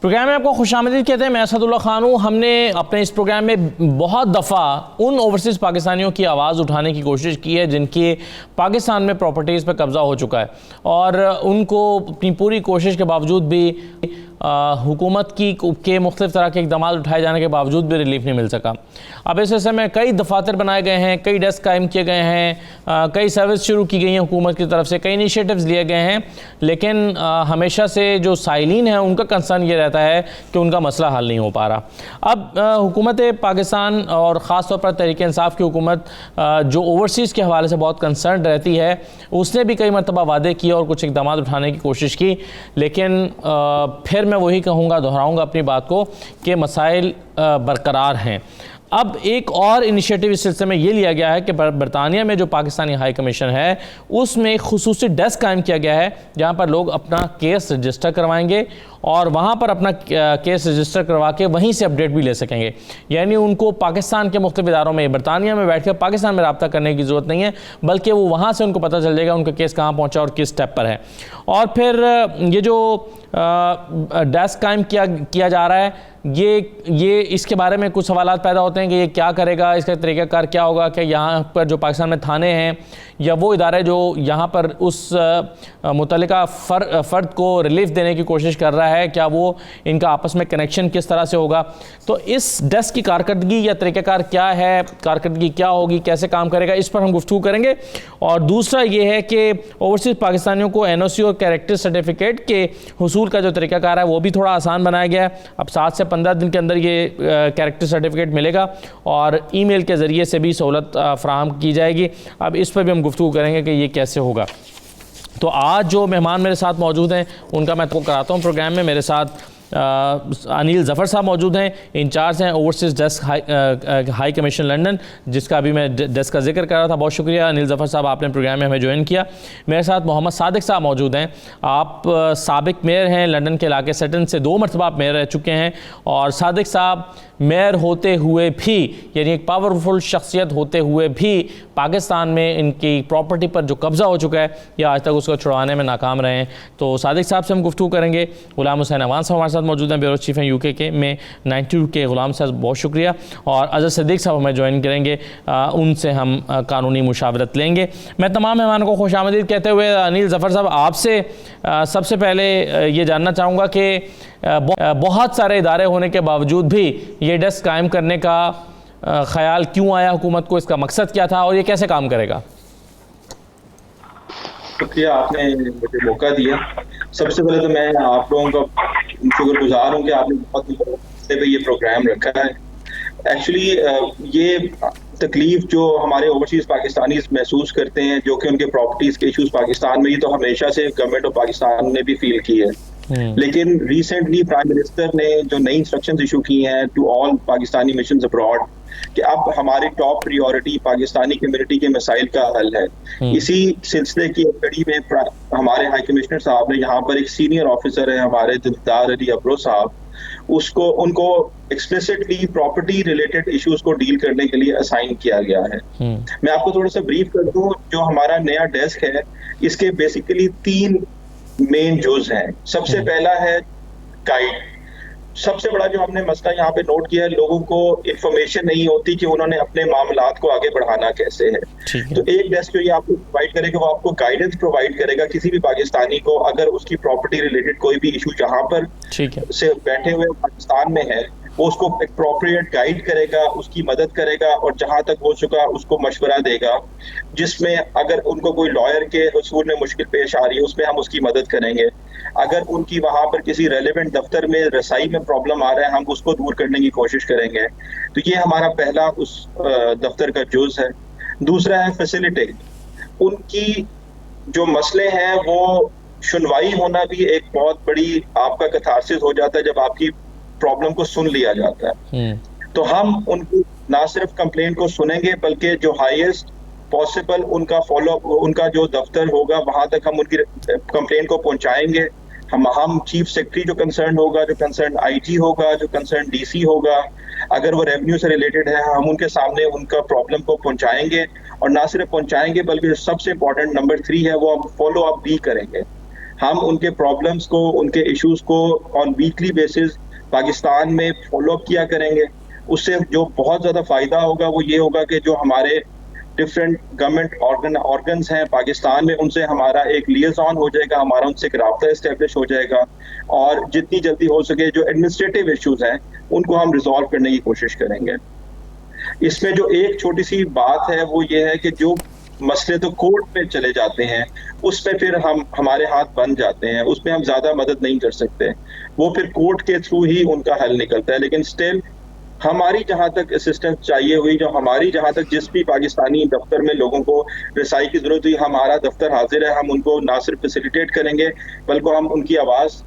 Programme में आपको खुशामदीद कहते हैं। मैं असदुल्ला खान हूँ। हमने अपने इस प्रोग्राम में बहुत दफ़ा उन ओवरसीज़ पाकिस्तानियों की आवाज़ उठाने की कोशिश की है जिनकी पाकिस्तान में प्रॉपर्टीज़ पर कब्ज़ा हो चुका है और उनको अपनी पूरी कोशिश के बावजूद भी हुकूमत के मुख्तलिफ तरह के इक़दाम उठाए जाने के बावजूद भी रिलीफ नहीं मिल सका। अब इस सिलसिले में कई दफातर बनाए गए हैं, कई डेस्क कायम किए गए हैं, कई सर्विस शुरू की गई हैं हुकूमत की तरफ से, कई इनिशिएटिव्स लिए गए हैं, लेकिन हमेशा से जो साइलिन है उनका कंसर्न ये रहता है कि उनका मसला हल नहीं हो पा रहा। अब हुकूमत पाकिस्तान और ख़ास तौर पर तहरीक इंसाफ की हुकूमत जो ओवरसीज़ के हवाले से बहुत कंसर्न रहती है, उसने भी कई मरतबा वादे किए और कुछ इक़दाम उठाने की कोशिश की, लेकिन फिर मैं वही कहूँगा, दोहराऊँगा अपनी बात को कि मसाइल बरकरार हैं। अब एक और इनिशिएटिव इस सिलसिले में ये लिया गया है कि बरतानिया में जो पाकिस्तानी हाई कमीशन है उसमें एक खुसूसी डेस्क कायम किया गया है जहाँ पर लोग अपना केस रजिस्टर करवाएंगे और वहाँ पर अपना केस रजिस्टर करवा के वहीं से अपडेट भी ले सकेंगे। यानी उनको पाकिस्तान के मुख्तलिफ इदारों में, बरतानिया में बैठ कर पाकिस्तान में रब्ता करने की ज़रूरत नहीं है, बल्कि वो वहाँ से उनको पता चल जाएगा उनका केस कहाँ पहुँचा और किस स्टेप पर है। और फिर ये जो डेस्क कायम किया जा रहा है, ये इसके बारे में कुछ सवालात पैदा होते हैं कि ये क्या करेगा, इसका तरीक़ाकार क्या होगा, कि यहाँ पर जो पाकिस्तान में थाने हैं या वो इदारे जो यहाँ पर उस मुतल्लिका फ़र्द को रिलीफ देने की कोशिश कर रहा है, क्या वो इनका आपस में कनेक्शन किस तरह से होगा। तो इस डेस्क की कारकर्दगी या तरीक़ाकार क्या है, कारकर्दगी क्या होगी, कैसे काम करेगा, इस पर हम गुफ्तगू करेंगे। और दूसरा ये है कि ओवरसीज़ पाकिस्तानियों को NOC और कैरेक्टर सर्टिफिकेट के हुसूल का जो तरीक़ाकार है वो भी थोड़ा आसान बनाया गया है। अब 7 से 15 दिन के अंदर ये कैरेक्टर सर्टिफिकेट मिलेगा और ईमेल के ज़रिए से भी सहूलत फ़राहम की जाएगी। अब इस पर भी हम गुफ्तगू करेंगे कि ये कैसे होगा। तो आज जो मेहमान मेरे साथ मौजूद हैं उनका मैं आपको कराता हूँ प्रोग्राम में। मेरे साथ अनिल ज़फ़र साहब मौजूद हैं, इंचार्ज हैं overseas desk high commission London, जिसका अभी मैं डेस्क का जिक्र कर रहा था। बहुत शुक्रिया अनिल ज़फ़र साहब, आपने प्रोग्राम में हमें ज्वाइन किया। मेरे साथ मोहम्मद सादिक साहब मौजूद हैं। आप साबिक मेयर हैं लंदन के इलाके सटन से, 2 मरतबा आप मेयर रह चुके हैं और सादिक साहब मेयर होते हुए भी, यानी एक पावरफुल शख्सियत होते हुए भी, पाकिस्तान में इनकी प्रॉपर्टी पर जो कब्ज़ा हो चुका है या आज तक उसको छुड़वाने में नाकाम रहे हैं। तो सादिक साहब से हम गुफ्तगू करेंगे। गुलाम हुसैन अवान साहब हमारे साथ मौजूद हैं, ब्यूरो चीफ़ हैं UK के में 92 के। गुलाम साहब बहुत शुक्रिया। और अज़र सिद्दीक़ साहब हमें ज्वाइन करेंगे, उनसे हम कानूनी मुशावरत लेंगे। मैं तमाम मेहमानों को खुशामदीद कहते हुए अनिल ज़फ़र साहब आपसे सबसे पहले ये जानना चाहूँगा कि बहुत सारे इदारे होने के बावजूद भी ये डेस्क कायम करने का ख्याल क्यों आया हुकूमत को, इसका मकसद क्या था और ये कैसे काम करेगा? शुक्रिया, आपने मुझे मौका दिया। सबसे पहले तो मैं आप लोगों का शुक्रगुजार हूँ कि आपने बहुत पे ये प्रोग्राम रखा है। एक्चुअली ये तकलीफ जो हमारे ओवरसीज पाकिस्तानी महसूस करते हैं, जो कि उनके प्रॉपर्टीज के इश्यूज पाकिस्तान में, ये तो हमेशा से गवर्नमेंट ऑफ पाकिस्तान ने भी फील की है। लेकिन रिसेंटली प्राइम मिनिस्टर ने जो नई इंस्ट्रक्शंस इशू की हैं to all Pakistani missions abroad कि अब हमारी टॉप प्रायोरिटी पाकिस्तानी कम्युनिटी के मसाइल का हल है। इसी सिलसिले की कड़ी में हमारे हाई कमिश्नर साहब ने यहाँ पर एक सीनियर ऑफिसर है हमारे दिलदार अली अब्रो साहब, उनको एक्सप्लिसिटली प्रॉपर्टी रिलेटेड इश्यूज को डील करने के लिए असाइन किया गया है। मैं आपको थोड़ा सा ब्रीफ कर दूं, जो हमारा नया डेस्क है इसके बेसिकली 3 मेन जोज हैं। सबसे पहला है गाइड। सबसे बड़ा जो हमने मसला यहाँ पे नोट किया है, लोगों को इंफॉर्मेशन नहीं होती कि उन्होंने अपने मामलात को आगे बढ़ाना कैसे है। तो एक डेस्क जो ये आपको प्रोवाइड करेगा वो आपको गाइडेंस प्रोवाइड करेगा किसी भी पाकिस्तानी को, अगर उसकी प्रॉपर्टी रिलेटेड कोई भी इशू जहाँ पर से बैठे हुए पाकिस्तान में है, वो उसको अप्रोप्रिएट गाइड करेगा, उसकी मदद करेगा और जहां तक हो चुका उसको मशवरा देगा, जिसमें अगर उनको कोई लॉयर के उसूल में मुश्किल पेश आ रही है उसमें हम उसकी मदद करेंगे। अगर उनकी वहां पर किसी रेलेवेंट दफ्तर में रसाई में प्रॉब्लम आ रहा है, हम उसको दूर करने की कोशिश करेंगे। तो ये हमारा पहला उस दफ्तर का जुज़ है। दूसरा है फैसिलिटी। उनकी जो मसले हैं वो सुनवाई होना भी एक बहुत बड़ी आपका कथारसिस हो जाता है जब आपकी प्रॉब्लम को सुन लिया जाता है। तो हम उनकी ना सिर्फ कंप्लेन को सुनेंगे बल्कि जो हाईएस्ट पॉसिबल उनका जो दफ्तर होगा वहां तक हम उनकी कंप्लेन को पहुंचाएंगे। हम चीफ सेक्रेटरी जो कंसर्न होगा, जो कंसर्न IG होगा, जो कंसर्न DC होगा, अगर वो रेवेन्यू से रिलेटेड है, हम उनके सामने उनका प्रॉब्लम को पहुंचाएंगे। और ना सिर्फ पहुंचाएंगे बल्कि सबसे इंपॉर्टेंट नंबर 3 है वो हम फॉलो अप भी करेंगे। हम उनके प्रॉब्लम्स को, उनके इश्यूज को ऑन वीकली बेसिस पाकिस्तान में फॉलो अप किया करेंगे। उससे जो बहुत ज़्यादा फ़ायदा होगा वो ये होगा कि जो हमारे डिफरेंट गवर्नमेंट ऑर्गन्स हैं पाकिस्तान में, उनसे हमारा एक लिएज़ॉन हो जाएगा, हमारा उनसे एक राब्ता इस्टेब्लिश हो जाएगा, और जितनी जल्दी हो सके जो एडमिनिस्ट्रेटिव इश्यूज हैं उनको हम रिजॉल्व करने की कोशिश करेंगे। इसमें जो एक छोटी सी बात है वो ये है कि जो मसले तो कोर्ट में चले जाते हैं उसमें फिर हमारे हाथ बन जाते हैं, उसमें हम ज़्यादा मदद नहीं कर सकते, वो फिर कोर्ट के थ्रू ही उनका हल निकलता है। लेकिन स्टिल हमारी जहां तक असिस्टेंस चाहिए हुई, जो हमारी जहां तक जिस भी पाकिस्तानी दफ्तर में लोगों को रसाई की जरूरत हुई, हमारा दफ्तर हाजिर है, हम उनको ना सिर्फ फैसिलिटेट करेंगे बल्कि हम उनकी आवाज़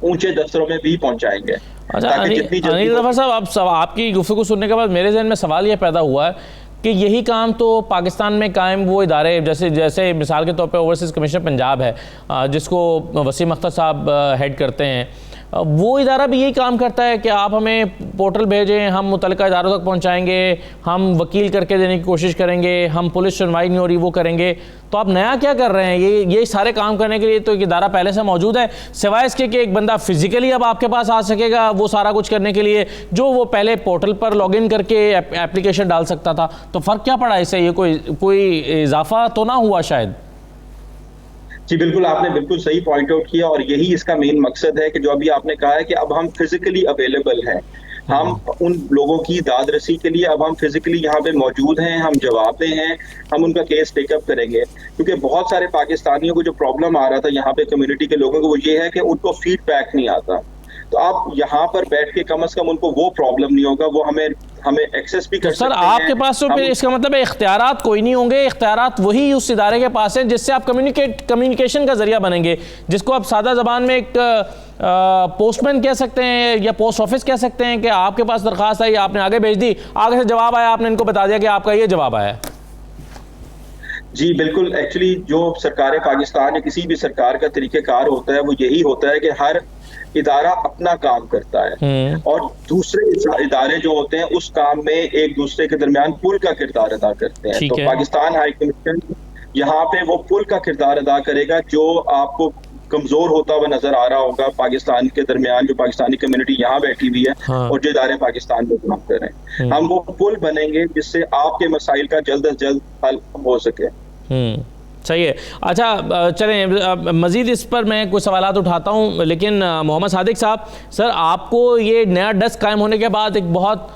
ऊंचे दफ्तरों में भी पहुंचाएंगे। अच्छा अनिल जफर साहब, अब आपकी गुफ्तगू सुनने के बाद मेरे जहन में सवाल ये पैदा हुआ है कि यही काम तो पाकिस्तान में कायम वो इदारे जैसे मिसाल के तौर पे ओवरसीज़ कमिश्नर पंजाब है जिसको वसीम अख्तर साहब हेड करते हैं, वो इदारा भी यही काम करता है कि आप हमें पोर्टल भेजें, हम मुतल्लिका इदारों तक पहुंचाएंगे, हम वकील करके देने की कोशिश करेंगे, हम पुलिस सुनवाई नहीं हो रही वो करेंगे। तो आप नया क्या कर रहे हैं? ये सारे काम करने के लिए तो एक इदारा पहले से मौजूद है, सिवाय इसके कि एक बंदा फिजिकली अब आपके पास आ सकेगा वो सारा कुछ करने के लिए जो वो पहले पोर्टल पर लॉगिन करके एप्लीकेशन डाल सकता था। तो फ़र्क क्या पड़ा इससे? ये कोई इजाफा तो ना हुआ शायद? जी बिल्कुल, आपने बिल्कुल सही पॉइंट आउट किया, और यही इसका मेन मकसद है कि जो अभी आपने कहा है कि अब हम फिजिकली अवेलेबल हैं, हम उन लोगों की दाद रसी के लिए अब हम फिजिकली यहाँ पे मौजूद हैं, हम जवाबदेह हैं, हम उनका केस टेकअप करेंगे। क्योंकि बहुत सारे पाकिस्तानियों को जो प्रॉब्लम आ रहा था यहाँ पे कम्युनिटी के लोगों को, वो ये है कि उनको फीडबैक नहीं आता। तो आप यहाँ पर बैठ के कम से कम उनको वो प्रॉब्लम नहीं होगा, वो हमें एक्सेस भी कर सकते हैं। सर आपके पास तो फिर इसका मतलब है इख्तियारात कोई नहीं होंगे, इख्तियारात वही उस इदारे के पास हैं जिससे आप कम्युनिकेशन का जरिया बनेंगे, जिसको आप सादा ज़बान में एक पोस्टमैन कह सकते हैं या पोस्ट ऑफिस कह सकते हैं कि आपके पास दरख्वास्त आई, आपने आगे भेज दी, आगे से जवाब आया, आपने इनको बता दिया कि आपका ये जवाब आया। जी बिल्कुल, एक्चुअली जो सरकार पाकिस्तान या किसी भी सरकार का तरीक़ेकार होता है वो यही होता है कि हर इदारा अपना काम करता है और दूसरे इदारे जो होते हैं उस काम में एक दूसरे के दरमियान पुल का किरदार अदा करते हैं। तो पाकिस्तान हाई कमीशन यहाँ पे वो पुल का किरदार अदा करेगा, जो आपको कमजोर होता हुआ नजर आ रहा होगा पाकिस्तान के दरमियान, जो पाकिस्तानी कम्युनिटी यहाँ बैठी हुई है और जो इदारे पाकिस्तान में काम कर रहे हैं। हम वो पुल बनेंगे जिससे आपके मसाइल का जल्द अज जल्द हल हो सके। सही है। अच्छा चलें, मज़ीद इस पर मैं कुछ सवालात उठाता हूँ, लेकिन मोहम्मद सादिक साहब, सर आपको ये नया डेस्क कायम होने के बाद एक बहुत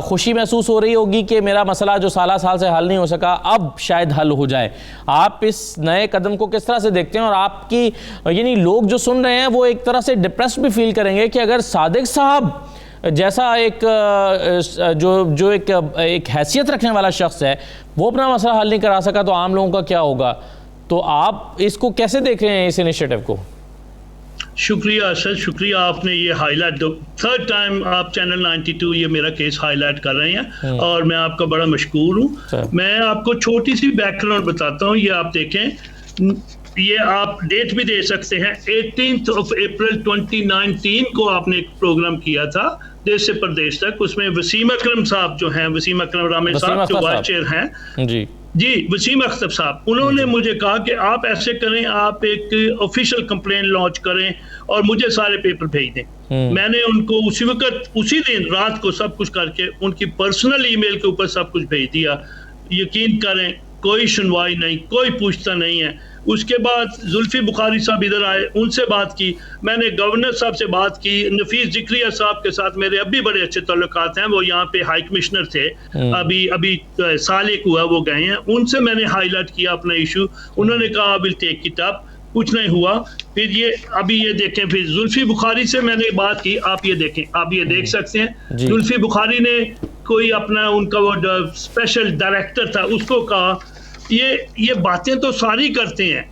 खुशी महसूस हो रही होगी कि मेरा मसला जो साल से हल नहीं हो सका अब शायद हल हो जाए। आप इस नए कदम को किस तरह से देखते हैं? और आपकी यानी लोग जो सुन रहे हैं वो एक तरह से डिप्रेस्ड भी फील करेंगे कि अगर सादिक साहब जैसा एक जो एक हैसियत रखने वाला शख्स है वो अपना मसला हल नहीं करा सका तो आम लोगों का क्या होगा? तो आप इसको कैसे देख रहे हैं, इस इनिशिएटिव को? शुक्रिया असद, शुक्रिया, आपने ये हाईलाइट दो थर्ड टाइम आप चैनल 92 ये मेरा केस हाईलाइट कर रहे हैं और मैं आपका बड़ा मशकूर हूँ। मैं आपको छोटी सी बैकग्राउंड बताता हूँ, ये आप देखें, ये आप डेट भी दे सकते हैं। 18 अप्रैल 2019 को आपने एक प्रोग्राम किया था देश से प्रदेश तक, उसमें वसीम अकरम साहब जो हैं, वसीम अकरम रामे साहब जो वाइस चेयर हैं जी वसीम अख्तर साहब, उन्होंने मुझे कहा कि आप ऐसे करें, आप एक ऑफिशियल कंप्लेंट लॉन्च करें और मुझे सारे पेपर भेज दें। मैंने उनको उसी वक्त उसी दिन रात को सब कुछ करके उनकी पर्सनल ईमेल के ऊपर सब कुछ भेज दिया। यकीन करें कोई सुनवाई नहीं, कोई पूछता नहीं है। उसके बाद जुल्फी बुखारी साहब इधर आए, उनसे बात की, मैंने गवर्नर साहब से बात की, नफीस जिक्रिया साहब के साथ मेरे अभी बड़े अच्छे ताल्लुकात हैं, वो यहाँ पे हाई कमिश्नर थे, अभी साल एक हुआ वो गए हैं, उनसे मैंने हाईलाइट किया अपना इशू। उन्होंने कहा विल टेक इट अप, कुछ नहीं हुआ। फिर ये अभी ये देखें, फिर जुल्फी बुखारी से मैंने बात की, आप ये देखें, आप ये देख सकते हैं, जुल्फी बुखारी ने कोई अपना उनका वो स्पेशल डायरेक्टर था उसको कहा ये बातें तो सारी करते हैं।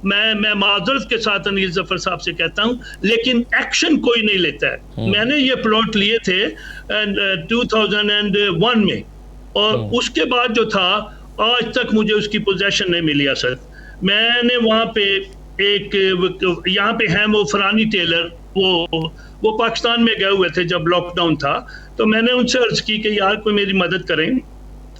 मैं माजरत के साथ अनिल जफर साहब से कहता हूं, लेकिन एक्शन कोई नहीं लेता है। मैंने ये प्लॉट लिए थे 2001 में और उसके बाद जो था आज तक मुझे उसकी पोजेशन नहीं मिली असल। मैंने वहाँ पे एक यहाँ पे हैं वो फरानी टेलर, वो पाकिस्तान में गए हुए थे जब लॉकडाउन था, तो मैंने उनसे अर्ज की कि यार कोई मेरी मदद करें।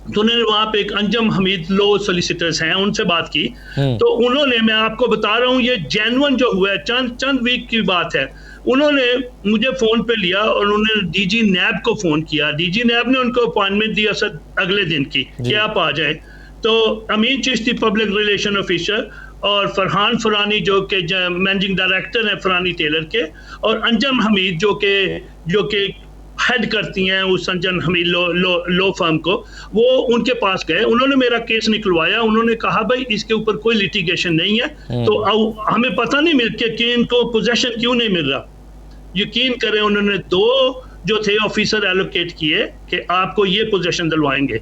तो उन्होंने वहां पे एक अंजम हमीद लो सोलिसिटर्स हैं, उनसे बात की। तो उन्होंने, मैं आपको बता रहा हूँ ये जेन्युइन जो हुआ है, चंद वीक की बात है, उन्होंने मुझे फोन पे लिया और उन्होंने डीजी नैब को फोन किया। डीजी नैब ने उनको अपॉइंटमेंट दिया सर अगले दिन की कि आप आ जाए। तो अमीन चिश्ती पब्लिक रिलेशन ऑफिसर और फरहान फरानी जो कि मैनेजिंग डायरेक्टर हैं फरानी टेलर के, और अंजम हमीद जो कि हेड करती हैं उस अंजम हमीद लो फर्म को, वो उनके पास गए। उन्होंने मेरा केस निकलवाया। उन्होंने कहा भाई इसके ऊपर कोई लिटिगेशन नहीं है, तो हमें पता नहीं मिल के कि इनको पोजेशन क्यों नहीं मिल रहा। यकीन करें उन्होंने 2 जो थे ऑफिसर एलोकेट किए कि आपको ये पोजेशन दिलवाएंगे।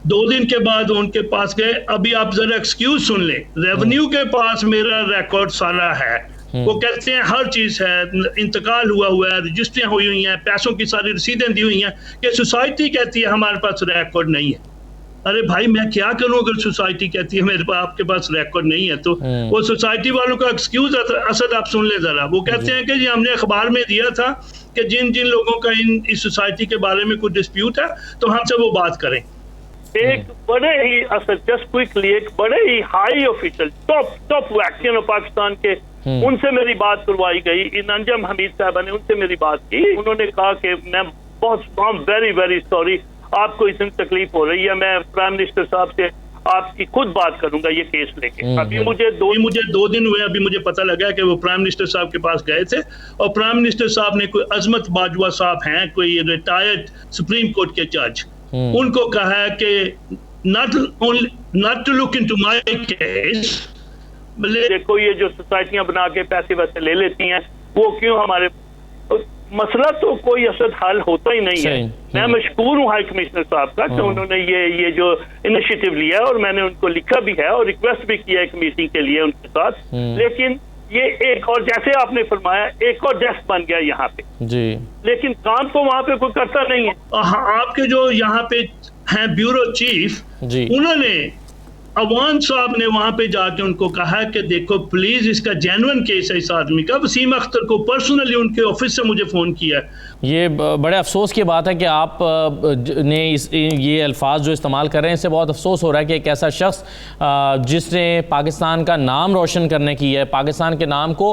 2 दिन के बाद उनके पास गए। अभी आप जरा एक्सक्यूज सुन लें, रेवेन्यू के पास मेरा रिकॉर्ड सारा है। वो कहते हैं हर चीज है, इंतकाल हुआ है, रजिस्ट्रियां हुई हैं, पैसों की सारी रसीदें दी हुई हैं, कि सोसाइटी कहती है हमारे पास रिकॉर्ड नहीं है। अरे भाई मैं क्या करूं अगर सोसाइटी कहती है मेरे पास आपके पास रिकॉर्ड नहीं है? तो वो सोसाइटी वालों का एक्सक्यूज असद आप सुन ले जरा। वो कहते हैं कि जी हमने अखबार में दिया था कि जिन जिन लोगों का इस सोसाइटी के बारे में कोई डिस्प्यूट है तो हमसे वो बात करें। एक बड़े ही जस्ट क्विकली एक बड़े ही high official top vaccine of Pakistan के, उनसे मेरी बात करवाई गई। इन अंजम हमीद साहबा ने उनसे मेरी बात की। उन्होंने कहा कि मैं बहुत वेरी सॉरी, आपको इतनी तकलीफ हो रही है, मैं प्राइम मिनिस्टर साहब से आपकी खुद बात करूंगा ये केस लेके। अभी मुझे 2 दिन हुए, अभी मुझे पता लगा कि वो प्राइम मिनिस्टर साहब के पास गए थे, और प्राइम मिनिस्टर साहब ने, कोई अजमत बाजवा साहब हैं, कोई रिटायर्ड सुप्रीम कोर्ट के जज, उनको कहा है कि not to look into my case. देखो ये जो सोसाइटियां बना के पैसे वैसे ले लेती हैं, वो क्यों हमारे मसला तो कोई असद हल होता ही नहीं है। मैं मशकूर हूँ हाई कमिश्नर साहब का कि उन्होंने ये जो इनिशिएटिव लिया है, और मैंने उनको लिखा भी है और रिक्वेस्ट भी किया एक मीटिंग के लिए उनके साथ। लेकिन ये एक और, जैसे आपने फरमाया, एक और डेस्क बन गया यहाँ पे जी, लेकिन काम तो वहाँ पे कोई करता नहीं है। आपके जो यहाँ पे हैं ब्यूरो चीफ जी, उन्होंने अवान साहब ने वहां पे जाके उनको कहा कि देखो प्लीज इसका जेन्युइन केस है इस आदमी का। वसीम अख्तर को पर्सनली उनके ऑफिस से मुझे फोन किया। ये बड़े अफसोस की बात है कि आप ने ये अल्फाज जो इस्तेमाल कर रहे हैं, इससे बहुत अफसोस हो रहा है कि एक ऐसा शख्स जिसने पाकिस्तान का नाम रोशन करने की है, पाकिस्तान के नाम को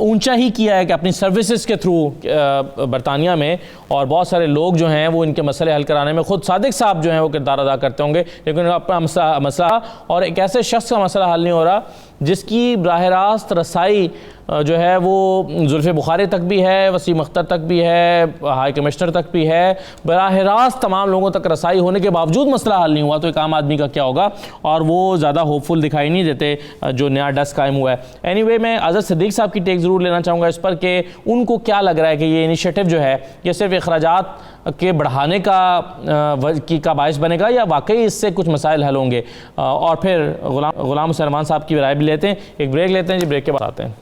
ऊंचा ही किया है कि अपनी सर्विसेज के थ्रू बरतानिया में, और बहुत सारे लोग जो हैं वो इनके मसले हल कराने में, खुद सादिक साहब जो हैं वो किरदार अदा करते होंगे, लेकिन अपना मसला, और एक ऐसे शख्स का मसला हल नहीं हो रहा जिसकी बराह रास्त रसाई जो है वो जुल्फ़े बुखारी तक भी है, वसीम अख्तर तक भी है, हाई कमिश्नर तक भी है, बराह रास्त तमाम लोगों तक रसाई होने के बावजूद मसला हल नहीं हुआ, तो एक आम आदमी का क्या होगा? और वो ज़्यादा होपफुल दिखाई नहीं देते जो नया डेस्क कायम हुआ है। एनीवे, मैं आज़द सिद्दीक साहब की टेक ज़रूर लेना चाहूँगा इस पर कि उनको क्या लग रहा है कि ये इनिशिएटिव जो है ये सिर्फ अखराजात के बढ़ाने का बायस बनेगा, या वाकई इससे कुछ मसाइल हल होंगे? और फिर गुलाम सलमान साहब की राय भी लेते हैं। एक ब्रेक लेते हैं जी, ब्रेक के बाद आते हैं।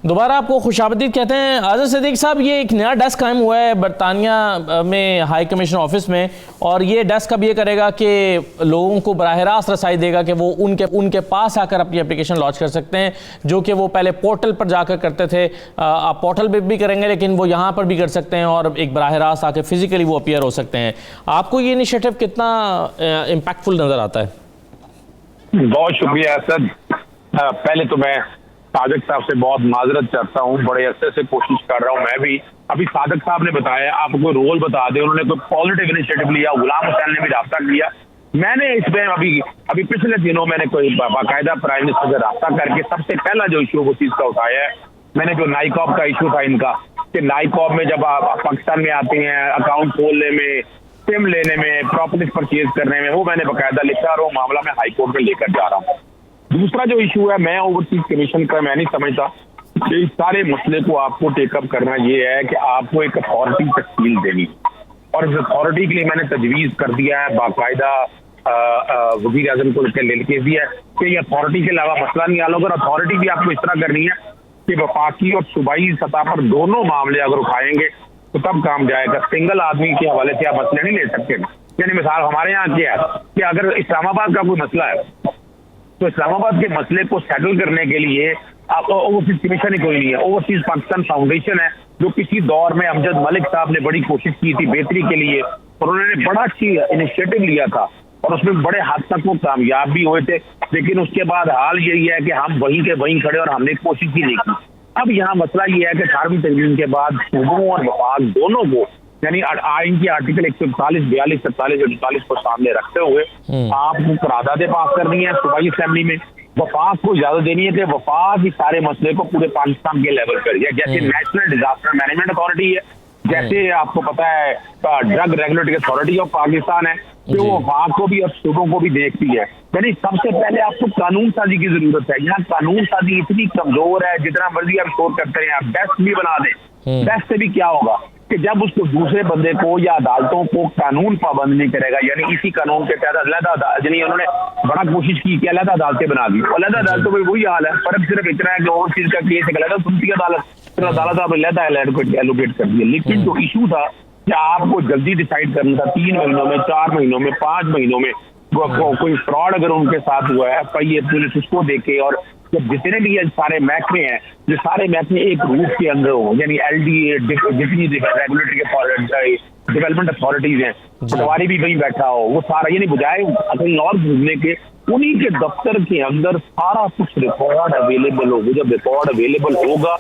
दोबारा आपको खुशामदीद कहते हैं। आज़द सिद्दीक साहब, ये एक नया डेस्क कायम हुआ है बरतानिया में हाई कमिश्नर ऑफिस में, और ये डेस्क अब ये करेगा कि लोगों को बराह रास्त रसाई देगा कि वो उनके पास आकर अपनी एप्लीकेशन लॉन्च कर सकते हैं, जो कि वो पहले पोर्टल पर जाकर करते थे। आप पोर्टल पर भी करेंगे, लेकिन वो यहाँ पर भी कर सकते हैं, और एक बराह रास्त आकर फिजिकली वो अपीयर हो सकते हैं। आपको ये इनिशिएटिव कितना इम्पैक्टफुल नज़र आता है? बहुत शुक्रिया असद। पहले तो मैं सादिक साहब से बहुत माजरत चाहता हूँ, बड़े अरसे से कोशिश कर रहा हूँ मैं भी। अभी सादिक साहब ने बताया, आपको रोल बता दें, उन्होंने कोई पॉजिटिव इनिशिएटिव लिया, गुलाम हुसैन ने भी राब्ता किया। मैंने इसमें अभी पिछले दिनों मैंने कोई बाकायदा प्राइम मिनिस्टर से राब्ता करके सबसे पहला जो इशू वो चीज का उठाया है, मैंने जो नाइकॉब का इशू था इनका, कि नाइकॉब में जब आप पाकिस्तान में आते हैं अकाउंट खोलने में, सिम लेने में, प्रॉपर्टी परचेज करने में, वो मैंने बाकायदा लिखा और वो मामला मैं हाईकोर्ट में लेकर जा रहा हूँ। दूसरा जो इशू है, मैं ओवरसीज कमीशन का मैं नहीं समझता कि इस सारे मसले को आपको टेकअप करना ये है कि आपको एक अथॉरिटी तश्कील देनी, और इस अथॉरिटी के लिए मैंने तजवीज़ कर दिया है, बाकायदा वज़ीर आज़म को लिख दिया है कि ये अथॉरिटी के अलावा मसला नहीं हल होगा। अथॉरिटी भी आपको इस तरह करनी है कि वफाकी और सूबाई सतह पर दोनों मामले अगर उठाएंगे तो तब काम जाएगा। सिंगल आदमी के हवाले से आप मसले नहीं ले सकते। यानी मिसाल हमारे यहाँ क्या है कि अगर इस्लामाबाद का कोई मसला है तो इस्लामाबाद के मसले को सेटल करने के लिए ओवरसीज कमीशन ही कोई नहीं है, ओवरसीज पाकिस्तान फाउंडेशन है, जो किसी दौर में अमजद मलिक साहब ने बड़ी कोशिश की थी बेहतरी के लिए, और उन्होंने बड़ा अच्छी इनिशिएटिव लिया था और उसमें बड़े हद तक वो कामयाब भी हुए थे। लेकिन उसके बाद हाल यही है कि हम वहीं के वहीं खड़े और हमने कोशिश ही नहीं की। अब यहाँ मसला ये है कि 18वीं तकमीम के बाद सूबों और वफाक दोनों को, यानी आइन की आर्टिकल 141, 42, 47 और 48 को सामने रखते हुए आपको करारदादें पास करनी है सूबाई असेंबली में। वफाक को इजाजत देनी है कि वफाक इस सारे मसले को पूरे पाकिस्तान के लेवल पर, जैसे नेशनल डिजास्टर मैनेजमेंट अथॉरिटी है, जैसे आपको पता है drug regulatory authority of Pakistan है, जो वफाक को भी और सूबों को भी देखती है। यानी सबसे पहले आपको कानून साजी की जरूरत है। यहाँ कानून साजी इतनी कमजोर है, जितना मर्जी आप शोर करते हैं, आप बेस्ट भी बना दें, बेस्ट से भी क्या होगा कि जब उसको दूसरे बंदे को या अदालतों को कानून पाबंद नहीं करेगा, यानी इसी कानून के तहत अलग यानी उन्होंने बड़ा कोशिश की कि अलग अदालतें बना दी, अलग अदालतों में वही हाल है, फर्क सिर्फ इतना है कि और चीज का केस एक अलग सुनती अदालत, फिर अदालत आप अलग एलोकेट कर दिया। लेकिन जो इशू था कि आपको जल्दी डिसाइड करना था, 3 महीनों में, 4 महीनों में, 5 महीनों में कोई फ्रॉड अगर उनके साथ हुआ है, FIA पुलिस उसको देखे, और जब जितने भी ये सारे महकमे हैं, जो सारे महकमे एक रूप के अंदर हो, यानी LDA जितनी रेगुलेटरी डेवलपमेंट अथॉरिटीज हैं, पटवारी भी कहीं बैठा हो, वो सारा, यानी बजाय कहीं और घूमने के उन्हीं के दफ्तर के अंदर सारा कुछ रिकॉर्ड अवेलेबल हो। जब रिकॉर्ड अवेलेबल होगा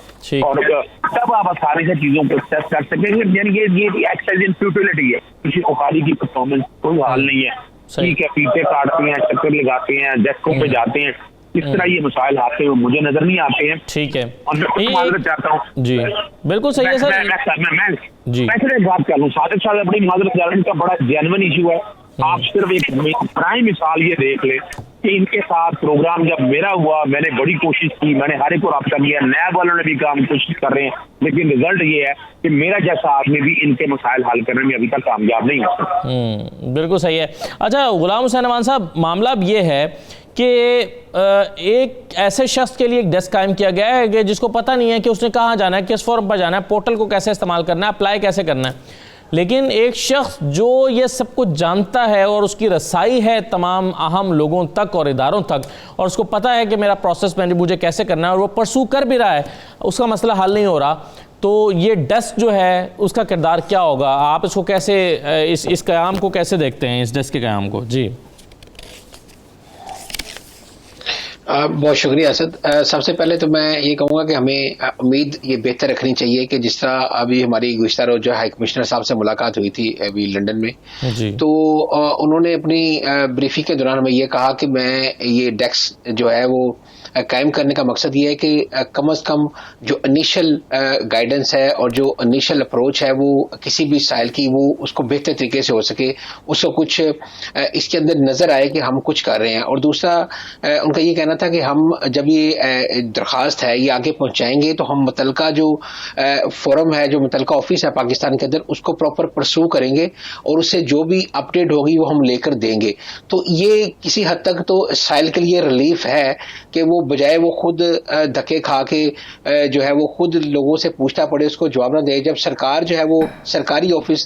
और तब आप आसानी से चीजों को एक्सेस कर सकेंगे। यानी ये एक्सरसाइज इन फ्यूटिलिटी है, किसी ओकारी की परफॉर्मेंस कोई हाल नहीं है, ठीक है, पीछे काटते हैं, चक्कर लगाते हैं, डेस्कों पे जाते हैं, इस तरह ये मसाइल आते हुए मुझे नजर नहीं आते हैं। ठीक है, और मैं माजरत चाहता हूँ जी, बिल्कुल सही है सर। मैं सिर्फ एक बात कर लूँ, सादिक साहब बड़ी माजरत चाह रहे हैं, इनका बड़ा जेन्युइन इशू है। आप सिर्फ एक प्राइम मिसाल ये देख ले कि इनके साथ प्रोग्राम जब मेरा हुआ, मैंने बड़ी कोशिश की, मैंने हर एक को रब्ता किया, नैब वालों ने भी काम कोशिश कर रहे हैं, लेकिन रिजल्ट ये है कि मेरा जैसा आदमी भी इनके मसाइल हल करने में अभी तक कामयाब नहीं हुआ। बिल्कुल सही है। अच्छा गुलाम हुसैन अमान साहब, मामला अब ये है कि एक ऐसे शख्स के लिए एक डेस्क कायम किया गया है कि जिसको पता नहीं है कि उसने कहाँ जाना है, किस फॉर्म पर जाना है, पोर्टल को कैसे इस्तेमाल करना है, अप्लाई कैसे करना है। लेकिन एक शख्स जो ये सब कुछ जानता है और उसकी रसाई है तमाम अहम लोगों तक और इदारों तक, और उसको पता है कि मेरा प्रोसेस में मुझे कैसे करना है, और वो परसू कर भी रहा है, उसका मसला हल नहीं हो रहा, तो ये डेस्क जो है उसका किरदार क्या होगा? आप इसको कैसे इस क़याम को कैसे देखते हैं, इस डेस्क के क़याम को? जी बहुत शुक्रिया असद। सबसे पहले तो मैं ये कहूँगा कि हमें उम्मीद ये बेहतर रखनी चाहिए कि जिस तरह अभी हमारी गुज़िश्ता रोज़ जो हाई कमिश्नर साहब से मुलाकात हुई थी अभी लंदन में जी, तो उन्होंने अपनी ब्रीफिंग के दौरान हमें ये कहा कि मैं ये डेस्क जो है वो कायम करने का मकसद ये है कि कम अज़ कम जो इनिशियल गाइडेंस है और जो इनिशियल अप्रोच है वो किसी भी स्टाइल की वो उसको बेहतर तरीके से हो सके, उसको कुछ इसके अंदर नज़र आए कि हम कुछ कर रहे हैं। और दूसरा उनका ये कहना था कि हम जब ये दरख्वास्त है ये आगे पहुंचाएंगे तो हम मुतलका जो फोरम है, जो मुतलका ऑफिस है पाकिस्तान के अंदर, उसको प्रॉपर परस्यू करेंगे और उससे जो भी अपडेट होगी वो हम लेकर देंगे। तो ये किसी हद तक तो स्टाइल के लिए रिलीफ है कि वो बजाय वो खुद धक्के खा के जो है वो खुद लोगों से पूछना पड़े, उसको जवाब ना दे। जब सरकार जो है वो सरकारी ऑफिस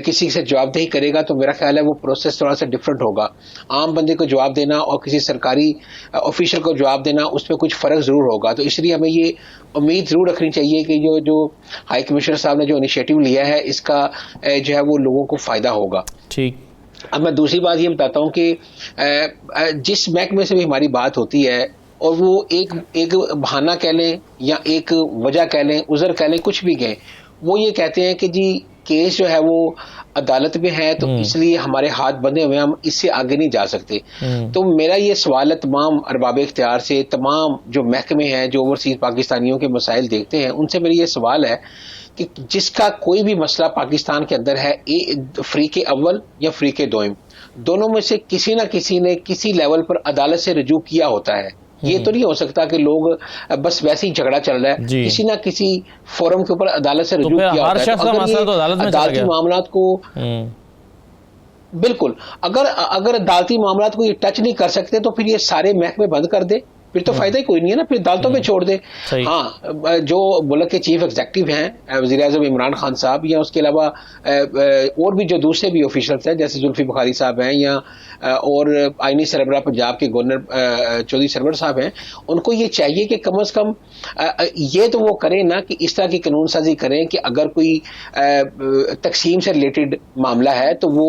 किसी से जवाबदेही करेगा तो मेरा ख्याल है वो प्रोसेस थोड़ा सा डिफरेंट होगा। आम बंदे को जवाब देना और किसी सरकारी ऑफिशियल को जवाब देना, उसमें कुछ फ़र्क ज़रूर होगा। तो इसलिए हमें ये उम्मीद ज़रूर रखनी चाहिए कि जो हाई कमिश्नर साहब ने जो इनिशिएटिव लिया है इसका जो है वो लोगों को फ़ायदा होगा। ठीक। अब मैं दूसरी बात ये बताता हूँ कि जिस महकमे से भी हमारी बात होती है और वो एक बहाना कह लें या एक वजह कह लें, उज़र कह लें, कुछ भी कहें, वो ये कहते हैं कि जी केस जो है वो अदालत में है तो इसलिए हमारे हाथ बंधे हुए, हम इससे आगे नहीं जा सकते। तो मेरा ये सवाल है तमाम अरबाब इख्तियार से, तमाम जो महकमे हैं जो ओवरसीज पाकिस्तानियों के मसाइल देखते हैं, उनसे मेरा ये सवाल है कि जिसका कोई भी मसला पाकिस्तान के अंदर है, फ्री के अव्वल या फ्री के दोयम, दोनों में से किसी न किसी ने किसी लेवल पर अदालत से रजू किया होता है। ये तो नहीं हो सकता कि लोग बस वैसे ही झगड़ा चल रहा है, किसी ना किसी फोरम के ऊपर अदालत से रजू किया होता है। तो अगर अदालती मामलात को बिल्कुल अगर अदालती मामलात को ये टच नहीं कर सकते तो फिर ये सारे महकमे बंद कर दे फिर तो फायदा ही कोई नहीं है ना, फिर अदालतों पे छोड़ दे। सही। हाँ, जो मुल्क के चीफ एग्जीक्यूटिव हैं वज़ीर आज़म इमरान खान साहब, या उसके अलावा और भी जो दूसरे भी ऑफिशियल्स हैं जैसे जुल्फी बुखारी साहब हैं, या और आईनी सरबराह पंजाब के गवर्नर चौधरी सरवर साहब हैं, उनको ये चाहिए कि कम से कम ये तो वो करें ना कि इस तरह की कानून साजी करें कि अगर कोई तकसीम से रिलेटेड मामला है तो वो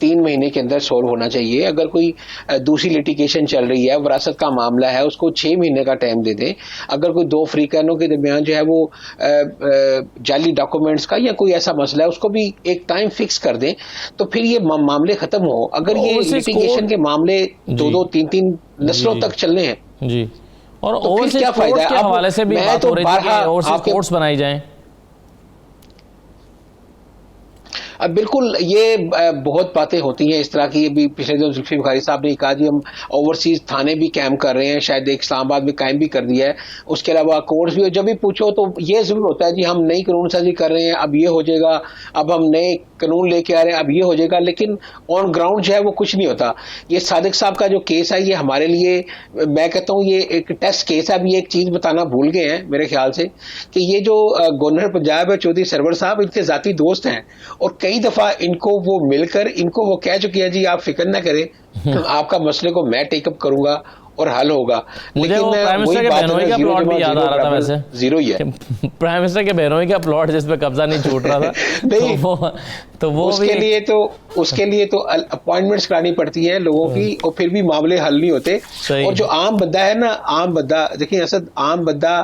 3 महीने के अंदर सॉल्व होना चाहिए। अगर कोई दूसरी लिटिगेशन चल रही है, विरासत का मामला है, उसको 6 महीने का टाइम दे दें। अगर कोई दो अफ्रीकनों के दरमियान जो है वो जाली डॉक्यूमेंट्स का या कोई ऐसा मसला है, उसको भी एक टाइम फिक्स कर दें, तो फिर ये मामले खत्म हो। अगर ये लिटिगेशन के मामले 2-2, 3-3 नस्लों तक चलने हैं जी, और तो फिर क्या फायदा के हवाले से भी बात हो रही थी कि ओवरसीज कोर्ट्स बनाई जाएं। बिल्कुल, ये बहुत बातें होती हैं इस तरह की। अभी पिछले दिन जुल्फी बुखारी साहब ने कहा जी हम ओवरसीज थाने भी कायम कर रहे हैं, शायद एक इस्लामाबाद में कायम भी कर दिया है, उसके अलावा कोर्ट्स भी। जब भी पूछो तो ये जरूर होता है जी हम नई कानून साजी कर रहे हैं, अब ये हो जाएगा, अब हम नए कानून लेके आ रहे हैं, अब ये हो जाएगा, लेकिन ऑन ग्राउंड जो है वो कुछ नहीं होता। ये सादिक साहब का जो केस है, ये हमारे लिए, मैं कहता हूँ, ये एक टेस्ट केस है। अभी एक चीज बताना भूल गए हैं मेरे ख्याल से, कि ये जो गवर्नर पंजाब है चौधरी सरवर साहब, इनके जाती दोस्त हैं, और कई दफा इनको वो मिलकर इनको वो कह चुकी है जी आप फिक्र ना करें, आपका मसले को मैं टेकअप करूंगा और हल होगा। मुझे वो प्राइम मिनिस्टर के बहनोई का प्लॉट भी याद आ रहा था, वैसे जीरो ही है प्राइम मिनिस्टर के बहनोई का प्लॉट जिस पे कब्जा नहीं छूट रहा था नहीं, तो वो उसके लिए तो अपॉइंटमेंट्स करानी पड़ती है लोगों की, और फिर भी मामले हल नहीं होते। और जो आम बंदा है ना, आम बंदा, देखिए असद, आम बंदा,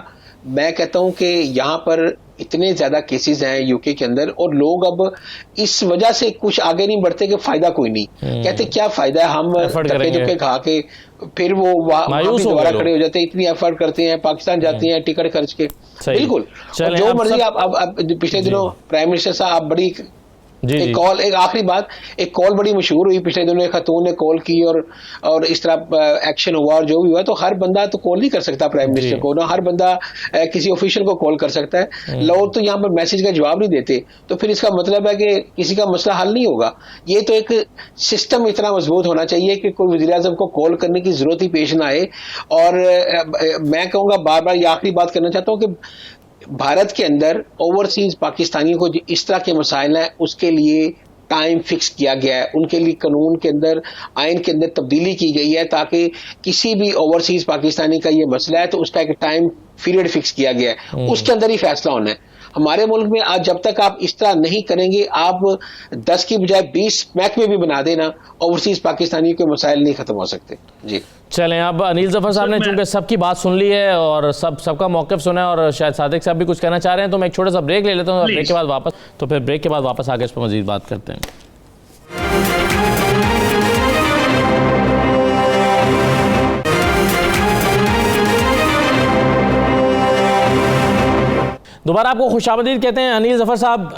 मैं कहता हूं कि यहाँ पर इतने ज्यादा केसेस हैं यूके के अंदर, और लोग अब इस वजह से कुछ आगे नहीं बढ़ते कि फायदा कोई नहीं। कहते क्या फायदा है, हम धक्के धुक्के खा के फिर वो वहां भी दोबारा खड़े हो जाते हैं, इतनी एफर्ट करते हैं, पाकिस्तान जाते हैं टिकट खर्च के। बिल्कुल, जो मर्जी आप। अब पिछले दिनों प्राइम मिनिस्टर साहब बड़ी एक कॉल, एक आखिरी बात, एक कॉल बड़ी मशहूर हुई पिछले दिनों, एक खातून ने कॉल की और इस तरह एक्शन हुआ और जो भी हुआ। तो हर बंदा तो कॉल नहीं कर सकता प्राइम मिनिस्टर को ना, हर बंदा किसी ऑफिशियल को कॉल कर सकता है। लोग तो यहाँ पर मैसेज का जवाब नहीं देते, तो फिर इसका मतलब है कि किसी का मसला हल नहीं होगा। ये तो एक सिस्टम इतना मजबूत होना चाहिए कि कोई वज़ीर आज़म को कॉल करने की जरूरत ही पेश ना आए। और मैं कहूँगा, बार बार ये आखिरी बात करना चाहता हूँ कि भारत के अंदर ओवरसीज पाकिस्तानियों को जो इस तरह के मसाइल हैं, उसके लिए टाइम फिक्स किया गया है, उनके लिए कानून के अंदर, आइन के अंदर तब्दीली की गई है, ताकि किसी भी ओवरसीज पाकिस्तानी का ये मसला है तो उसका एक टाइम पीरियड फिक्स किया गया है, उसके अंदर ही फैसला होना है। हमारे मुल्क में आज जब तक आप इस तरह नहीं करेंगे, आप 10 की बजाय 20 महकमे भी बना देना, ओवरसीज पाकिस्तानियों के मसाइल नहीं खत्म हो सकते। जी चलें, अब अनिल जफर साहब ने चूंकि सबकी बात सुन ली है और सबका मौक़िफ़ सुना है, और शायद सादिक साहब भी कुछ कहना चाह रहे हैं, तो मैं एक छोटा सा ब्रेक ले लेता हूँ। ब्रेक के बाद वापस आगे इस पर मजीद बात करते हैं। दोबारा आपको खुशामदीद कहते हैं अनिल जफर साहब।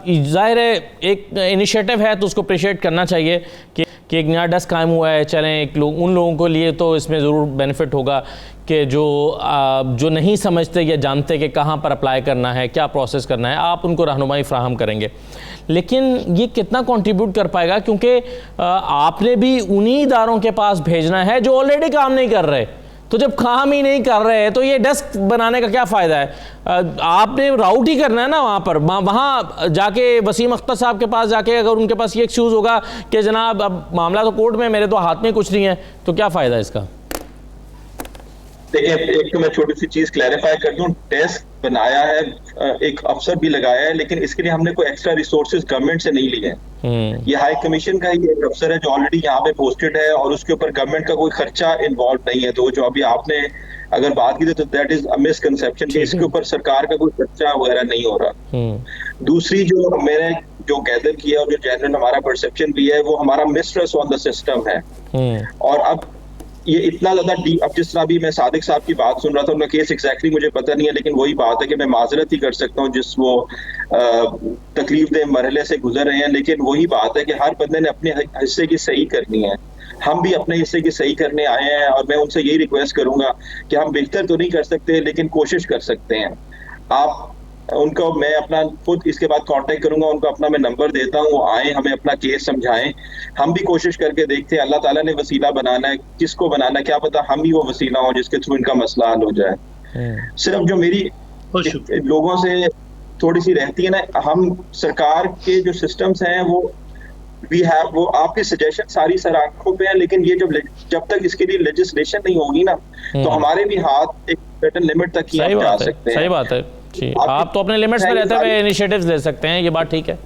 ज़ाहिर है एक इनिशिएटिव है तो उसको अप्रिशिएट करना चाहिए कि एक नया डेस्क कायम हुआ है। चलें, एक उन लोगों को लिए तो इसमें ज़रूर बेनिफिट होगा कि जो नहीं समझते या जानते कि कहाँ पर अप्लाई करना है, क्या प्रोसेस करना है, आप उनको रहनुमाई फ्राहम करेंगे। लेकिन ये कितना कंट्रीब्यूट कर पाएगा, क्योंकि आपने भी उन्हीं इदारों के पास भेजना है जो ऑलरेडी काम नहीं कर रहे। तो जब काम ही नहीं कर रहे तो ये डेस्क बनाने का क्या फ़ायदा है? आपने राउट ही करना है ना वहाँ पर, वहाँ जाके वसीम अख्तर साहब के पास जाके अगर उनके पास ये एक्सक्यूज़ होगा कि जनाब अब मामला तो कोर्ट में, मेरे तो हाथ में कुछ नहीं है, तो क्या फ़ायदा इसका? देखिए, एक तो मैं छोटी सी चीज क्लैरिफाई कर दूं, डेस्क बनाया है, एक अफसर भी लगाया है, लेकिन इसके लिए हमने कोई एक्स्ट्रा रिसोर्सेज गवर्नमेंट से नहीं लिए हैं। ये हाई कमीशन का ही एक अफसर है जो ऑलरेडी यहाँ पे पोस्टेड है, और उसके ऊपर गवर्नमेंट का कोई खर्चा इन्वॉल्व नहीं है। तो जो अभी आपने अगर बात की तो दैट इज अ मिसकंसेप्शन कि इसके ऊपर सरकार का कोई खर्चा वगैरह नहीं हो रहा। दूसरी जो मैंने जो गैदर किया और जो जनरल हमारा परसेप्शन भी है, वो हमारा मिसट्रस्ट ऑन द सिस्टम है। और अब ये इतना ज्यादा डीप, अब जिस तरह भी मैं सादिक साहब की बात सुन रहा था, उनका केस एग्जैक्टली मुझे पता नहीं है, लेकिन वही बात है कि मैं माजरत ही कर सकता हूँ जिस वो तकलीफ दे मरहले से गुजर रहे हैं। लेकिन वही बात है कि हर बंदे ने अपने हिस्से की सही करनी है। हम भी अपने हिस्से की सही करने आए हैं, और मैं उनसे यही रिक्वेस्ट करूंगा कि हम बेहतर तो नहीं कर सकते, लेकिन कोशिश कर सकते हैं। आप उनको मैं अपना खुद इसके बाद कांटेक्ट करूंगा, उनको अपना मैं नंबर देता हूँ, वो आए हमें अपना केस समझाएं, हम भी कोशिश करके देखते हैं। अल्लाह ताला ने वसीला बनाना है, किसको बनाना है क्या पता हम ही वो वसीला हो जिसके थ्रू इनका मसला हल हो जाए। सिर्फ जो मेरी लोगों से थोड़ी सी रहती है ना, हम सरकार के जो सिस्टम्स हैं वो आपकी सजेशन सारी सर आंखों पे है, लेकिन ये जब तक इसके लिए लेजिस्लेशन नहीं होगी ना, तो हमारे भी हाथ एक सर्टेन लिमिट तक ही हम जा सकते हैं। सही बात है जी, आप तो अपने लिमिट्स में रहते हुए इनिशिएटिव्स ले सकते हैं, ये बात ठीक है।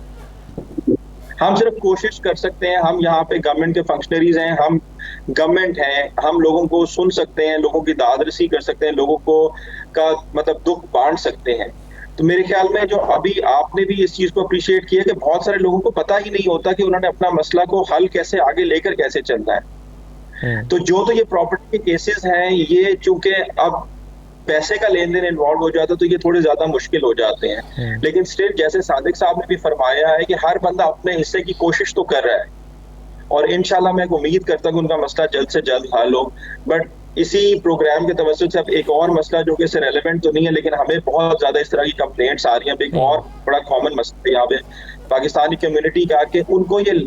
हम सिर्फ कोशिश कर सकते हैं, हम यहाँ पे गवर्नमेंट के फंक्शनरीज हैं, हम गवर्नमेंट हैं, हम लोगों को सुन सकते हैं, लोगों की दादरसी कर सकते हैं, लोगों को का मतलब दुख बांट सकते हैं। तो मेरे ख्याल में जो अभी आपने भी इस चीज को अप्रिशिएट किया कि बहुत सारे लोगों को पता ही नहीं होता कि उन्होंने अपना मसला को हल कैसे आगे लेकर कैसे चलना है। तो ये प्रॉपर्टी के केसेस हैं, ये चूंकि अब पैसे का लेन देन इन्वॉल्व हो जाता है तो ये थोड़े ज्यादा मुश्किल हो जाते हैं, लेकिन स्टिल जैसे सादिक साहब ने भी फरमाया है कि हर बंदा अपने हिस्से की कोशिश तो कर रहा है, और इंशाल्लाह मैं उम्मीद करता हूँ कि उनका मसला जल्द से जल्द हल हो। बट इसी प्रोग्राम के तवज्जुह से अब एक और मसला जो कि इससे रेलेवेंट तो नहीं है, लेकिन हमें बहुत ज्यादा इस तरह की कंप्लेंट्स आ रही हैं। एक और बड़ा कॉमन मसला यहाँ पे पाकिस्तानी कम्युनिटी का कि उनको ये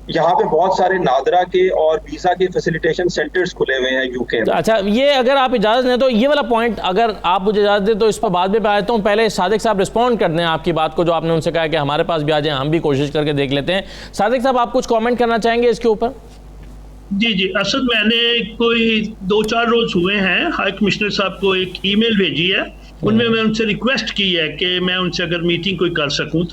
यहाँ पे बहुत सारे नादरा के और वीजा के फैसिलिटेशन सेंटर्स खुले हुए हैं यूके में। अच्छा, ये अगर आप इजाज़त दें तो ये वाला पॉइंट अगर आप मुझे इजाज़त दें तो इस पर बाद में मैं आता हूँ। पहले सादिक साहब रिस्पॉन्ड कर दें आपकी बात को, जो आपने उनसे कहा कि हमारे पास भी आ जाए, हम भी कोशिश करके देख लेते हैं। सादिक साहब, आप कुछ कॉमेंट करना चाहेंगे इसके ऊपर? जी असद, मैंने कोई 2-4 रोज हुए हैं हाई कमिश्नर साहब को एक ईमेल भेजी है, उनमें मैं उनसे रिक्वेस्ट की है कि मैं उनसे अगर मीटिंग कोई कर सकूं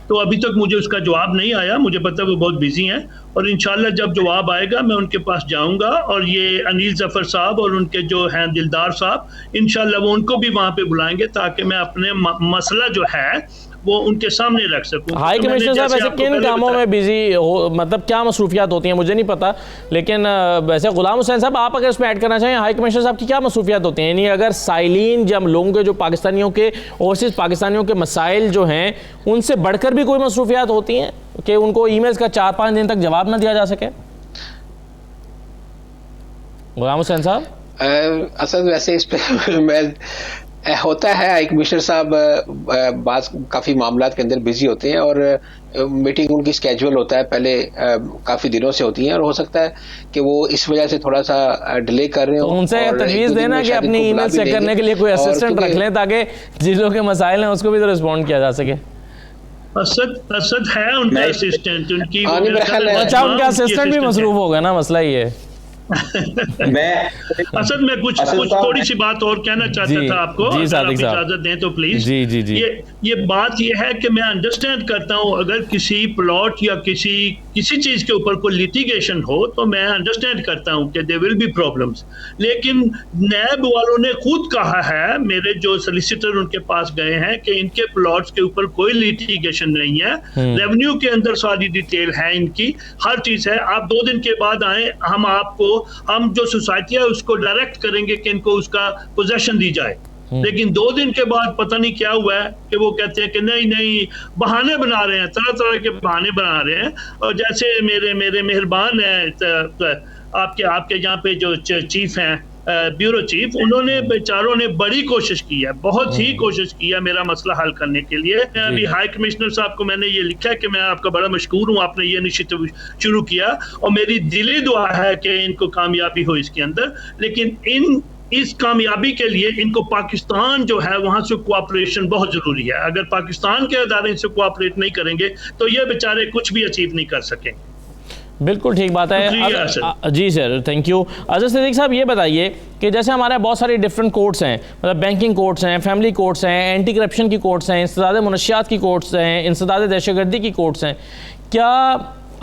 तो अभी तक मुझे उसका जवाब नहीं आया। मुझे पता है वो बहुत बिजी हैं, और इंशाल्लाह जब जवाब आएगा मैं उनके पास जाऊंगा, और ये अनिल जफर साहब और उनके जो हैं दिलदार साहब, इंशाल्लाह वो उनको भी वहां पे बुलाएंगे ताकि मैं अपने मसला जो है वो उनके सामने रख सकूं। हाई कमिश्नर साहब ऐसे किन कामों में बिजी हो, मतलब क्या मसरूफियात होती हैं, मुझे नहीं पता, लेकिन वैसे गुलाम हुसैन साहब आप अगर इसमें ऐड करना चाहें, हाई कमिश्नर साहब की क्या मसरूफियात होती हैं? यानी अगर साइलिन जब लोगों के जो पाकिस्तानियों के ओवरसीज़ पाकिस्तानियों के मसाइल जो हैं उनसे बढ़कर भी कोई मसरूफियात होती हैं कि उनको ईमेल्स का 4-5 दिन तक जवाब ना दिया जा सके? गुलाम हुसैन साहब। असल वैसे इस पे मैं होता है, हाई कमिश्नर साहब काफ़ी मामलात के अंदर बिजी होते हैं, और मीटिंग उनकी स्केड्यूल होता है पहले काफ़ी दिनों से होती हैं, और हो सकता है कि वो इस वजह से थोड़ा सा डिले कर रहे हो। तो उनसे तजवीज़ देना कि अपनी ईमेल चेक करने के लिए कोई असिस्टेंट रख लें ताकि जिन लोगों के मसाइल हैं उसको भी तो रिस्पॉन्ड किया जा सके। असद है उनका असिस्टेंट, उनकी अच्छा, उनका असिस्टेंट भी मसरूफ होगा ना, मसला ही है। असद मैं कुछ थोड़ी सी बात और कहना चाहता था आपको, अगर आप इजाजत दें तो प्लीज। जी। ये बात ये है कि मैं अंडरस्टैंड करता हूँ अगर किसी प्लॉट या किसी चीज के ऊपर कोई लिटिगेशन हो तो मैं अंडरस्टैंड करता हूँ कि देयर विल बी प्रॉब्लम्स, लेकिन नैब वालों ने खुद कहा है, मेरे जो सोलिसिटर उनके पास गए हैं, कि इनके प्लॉट्स के ऊपर कोई लिटिगेशन नहीं है, रेवेन्यू के अंदर सारी डिटेल है, इनकी हर चीज है। आप 2 दिन के बाद आए, हम जो सोसाइटी है उसको डायरेक्ट करेंगे कि इनको उसका पोजेशन दी जाए, लेकिन 2 दिन के बाद पता नहीं क्या हुआ है कि वो कहते हैं कि नहीं बहाने बना रहे हैं, तरह तरह के बहाने बना रहे हैं। और जैसे मेरे मेहरबान है आपके यहाँ पे जो चीफ हैं, ब्यूरो चीफ, उन्होंने बेचारों ने बड़ी कोशिश की है, बहुत ही कोशिश की है मेरा मसला हल करने के लिए। अभी हाई कमिश्नर साहब को मैंने ये लिखा है कि मैं आपका बड़ा मशकूर हूँ, आपने ये इनिशिएटिव शुरू किया, और मेरी दिली दुआ है कि इनको कामयाबी हो इसके अंदर। लेकिन इस कामयाबी के लिए इनको पाकिस्तान जो है वहां से कोऑपरेशन बहुत जरूरी है। अगर पाकिस्तान के अदारे इनसे कोऑपरेट नहीं करेंगे तो ये बेचारे कुछ भी अचीव नहीं कर सकेंगे। बिल्कुल ठीक बात है जी sir, thank you. Azhar Siddiqui साहब, ये बताइए कि जैसे हमारे बहुत सारी डिफरेंट कोर्ट्स हैं, मतलब बैंकिंग कोर्ट्स हैं, फैमिली कोर्ट्स हैं, एंटी करप्शन की कोर्ट्स हैं, इंसदाद मुनशियात की कोर्ट्स हैं, इंसदाद दहशतगर्दी की कोर्ट्स हैं, क्या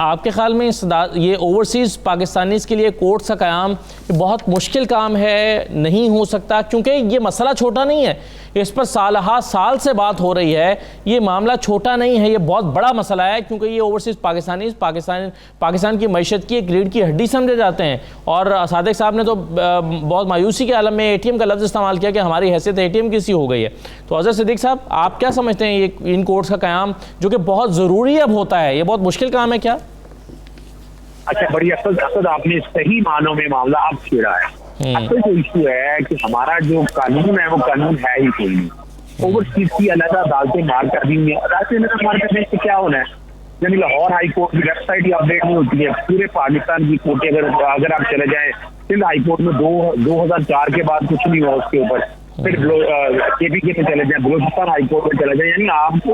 आपके ख्याल में ये ओवरसीज़ पाकिस्तानीज़ के लिए कोर्ट्स का क़याम बहुत मुश्किल काम है, नहीं हो सकता? क्योंकि ये मसला छोटा नहीं है, इस पर साल से बात हो रही है, ये मामला छोटा नहीं है, ये बहुत बड़ा मसला है, क्योंकि ये ओवरसीज़ पाकिस्तानीज़ पाकिस्तान की मईशत की एक रीढ़ की हड्डी समझे जाते हैं। और सादिक साहब ने तो बहुत मायूसी के आलम में ATM का लफ्ज़ इस्तेमाल किया कि हमारी हैसियत ATM की सी हो गई है। तो अजहर सिद्दीकी साहब, आप क्या समझते हैं ये इन कोर्ट्स का क़याम जो कि बहुत ज़रूरी अब होता है, ये बहुत मुश्किल काम है क्या? अच्छा, बड़ी असद आपने सही मानों में मामला अब छेड़ा है। असल जो इशू है कि हमारा जो कानून है वो कानून है ही कोई नहीं। ओवरसीज की अलग अदालतें मार कर दी हैं। अदालतें मार करने से क्या होना है, यानी लाहौर हाई कोर्ट की वेबसाइट ही अपडेट नहीं होती है। पूरे पाकिस्तान की कोर्टें अगर आप चले जाएं, सिंध हाई कोर्ट में 2004 के बाद कुछ नहीं हुआ उसके ऊपर। फिर KPK में चले जाए, बलोचिस्तान हाई कोर्ट में चले जाए, यानी आपको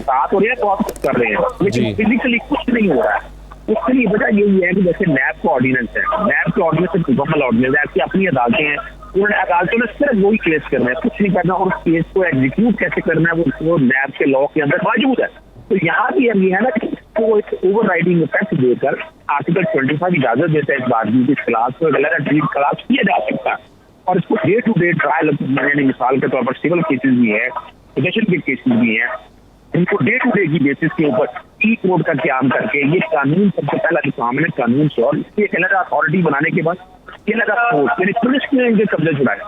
बात हो रही है तो आप कुछ कर रहे हैं, लेकिन फिजिकली कुछ नहीं हो रहा है। उसके लिए वजह यही है कि जैसे नैब का ऑर्डिनेंस है, नैब के ऑर्डिनेंस से मुकम्मल ऑर्डिनेंस है, ऐसी अपनी अदालतें हैं, उन्होंने अदालतों में सिर्फ वही केस करना है, कुछ नहीं करना, और उस केस को एग्जीक्यूट कैसे करना है वो नैब के लॉ के अंदर मौजूद है। तो यहाँ भी हम ये है ना कि इसको एक ओवर राइडिंग इफेक्ट देकर आर्टिकल 25 इजाजत देता है इस बात की क्लास को गलत क्लास किया जा सकता है, और इसको डे टू डे ट्रायल, यानी मिसाल के तौर पर सिविल केसेस भी है, पोजेशन के केसेस भी हैं, इनको डे टू डे की बेसिस के ऊपर ई कोर्ट का क्याम करके ये कानून सबसे पहला जो काम है कानून से, और इसकी एक अलग अथॉरिटी बनाने के बाद ये अलग फोर्स, यानी पुलिस ने इनके कब्जे छुड़ाए,